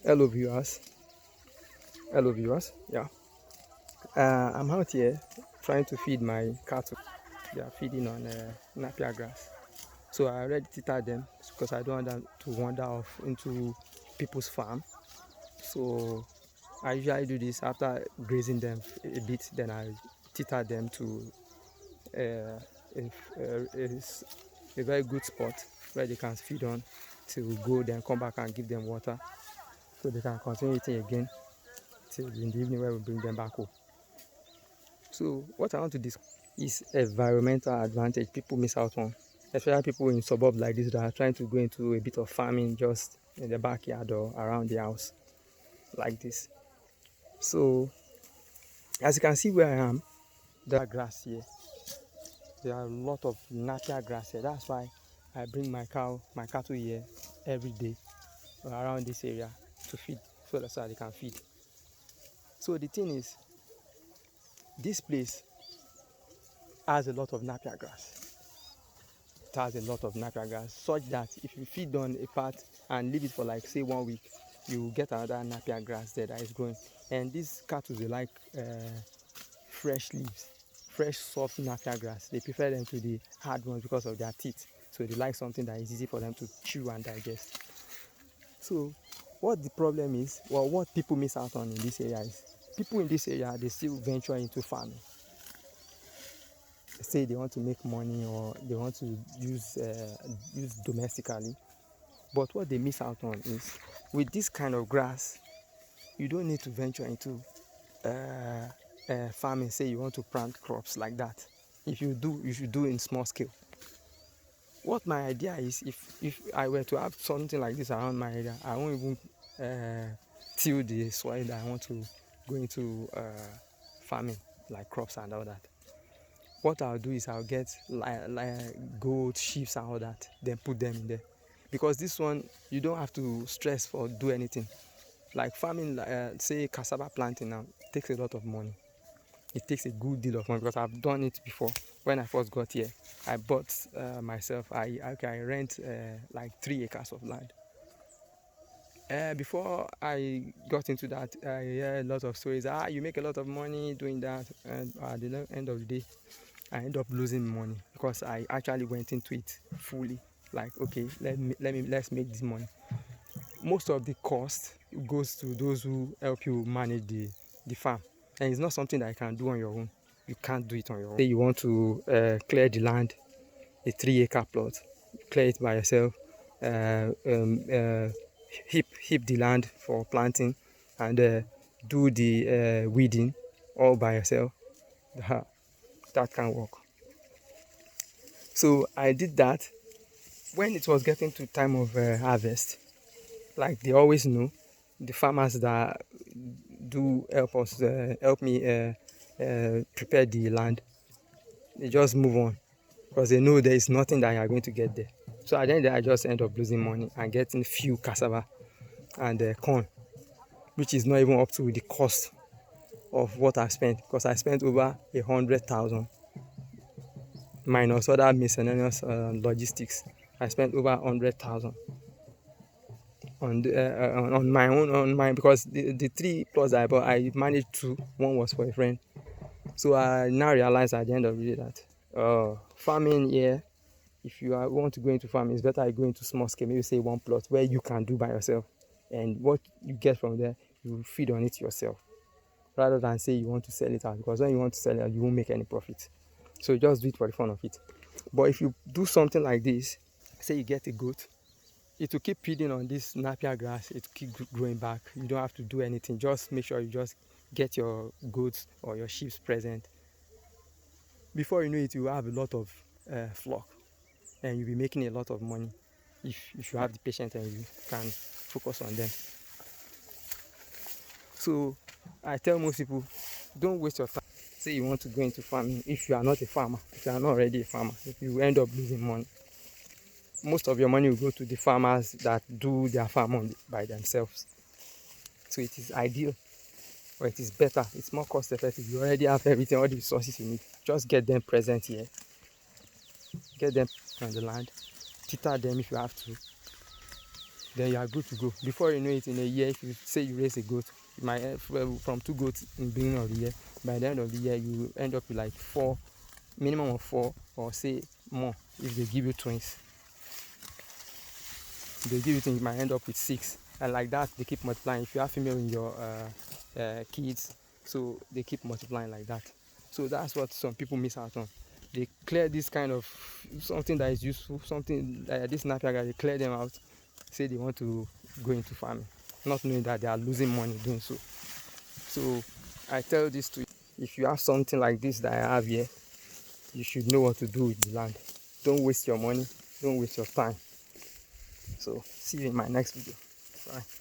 Hello viewers. Yeah. I'm out here trying to feed my cattle. They are feeding on Napier grass. So I already tethered them because I don't want them to wander off into people's farm. So I usually do this after grazing them a bit. Then I tether them to uh, a very good spot where they can feed on to go, then come back and give them water so they can continue eating again till in the evening where we bring them back home. So what I want to discuss is environmental advantage people miss out on, especially people in suburbs like this that are trying to go into a bit of farming just in the backyard or around the house like this. So as you can see where I am, there are grass here. There are a lot of Napier grass here. That's why I bring my cattle here every day around this area to feed, so that's how they can feed. So the thing is, this place has a lot of Napier grass. It has a lot of Napier grass, such that if you feed on a part and leave it for like say 1 week, you will get another Napier grass there that is growing. And these cattle, they like fresh leaves, fresh soft Napier grass. They prefer them to the hard ones because of their teeth. So they like something that is easy for them to chew and digest. So what the problem is, well, what people miss out on in this area is, people in this area, they still venture into farming. They say they want to make money or they want to use domestically. But what they miss out on is, with this kind of grass, you don't need to venture into farming. Say you want to plant crops like that. If you do, you should do in small scale. What my idea is, if I were to have something like this around my area, I won't even till the soil that I want to go into farming, like crops and all that. What I'll do is I'll get like goats, sheep and all that, then put them in there. Because this one, you don't have to stress or do anything. Like farming, say cassava planting now, takes a lot of money. It takes a good deal of money because I've done it before. When I first got here, I bought myself, I rent like 3 acres of land. Before I got into that, I hear a lot of stories. You make a lot of money doing that, and at the end of the day, I end up losing money because I actually went into it fully. Like, okay, let's make this money. Most of the cost goes to those who help you manage the farm, and it's not something that you can do on your own. You can't do it on your own. Say you want to clear the land, a 3-acre plot, clear it by yourself, heap the land for planting, and do the weeding all by yourself. That can work. So I did that when it was getting to time of harvest. Like they always know, the farmers that do help me prepare the land, they just move on because they know there is nothing that you are going to get there. So at the end, I just end up losing money and getting few cassava and corn, which is not even up to the cost of what I spent, because I spent over 100,000 minus other miscellaneous logistics. I spent over 100,000 on my own, because the 3 plots I bought, I managed 2. One was for a friend. So I now realize at the end of the day that farming here, if you want to go into farming, it's better you go into small scale, maybe say 1 plot where you can do by yourself, and what you get from there, you feed on it yourself, rather than say you want to sell it out, because when you want to sell it out, you won't make any profit. So just do it for the fun of it. But if you do something like this, say you get a goat, it will keep feeding on this Napier grass, it will keep growing back. You don't have to do anything. Just make sure you just get your goats or your sheep present. Before you know it, you have a lot of flock, and you'll be making a lot of money if you have the patience and you can focus on them. So I tell most people, don't waste your time. Say you want to go into farming if you are not a farmer, if you are not already a farmer, if you end up losing money. Most of your money will go to the farmers that do their farm by themselves. So it is ideal, or it is better, it's more cost effective. You already have everything, all the resources you need. Just get them present here, get them on the land, tether them if you have to, then you are good to go. Before you know it, in a year, if you say you raise a goat, you might from 2 goats in the beginning of the year, by the end of the year you end up with like 4, minimum of 4, or say more if they give you twins. They give you twins, you might end up with 6, and like that they keep multiplying. If you have female in your kids, so they keep multiplying like that. So that's what some people miss out on. They clear this kind of something that is useful, something this Napier guy, they clear them out, say they want to go into farming, not knowing that they are losing money doing so. So I tell this to you, if you have something like this that I have here, you should know what to do with the land. Don't waste your money, don't waste your time. So see you in my next video. Bye.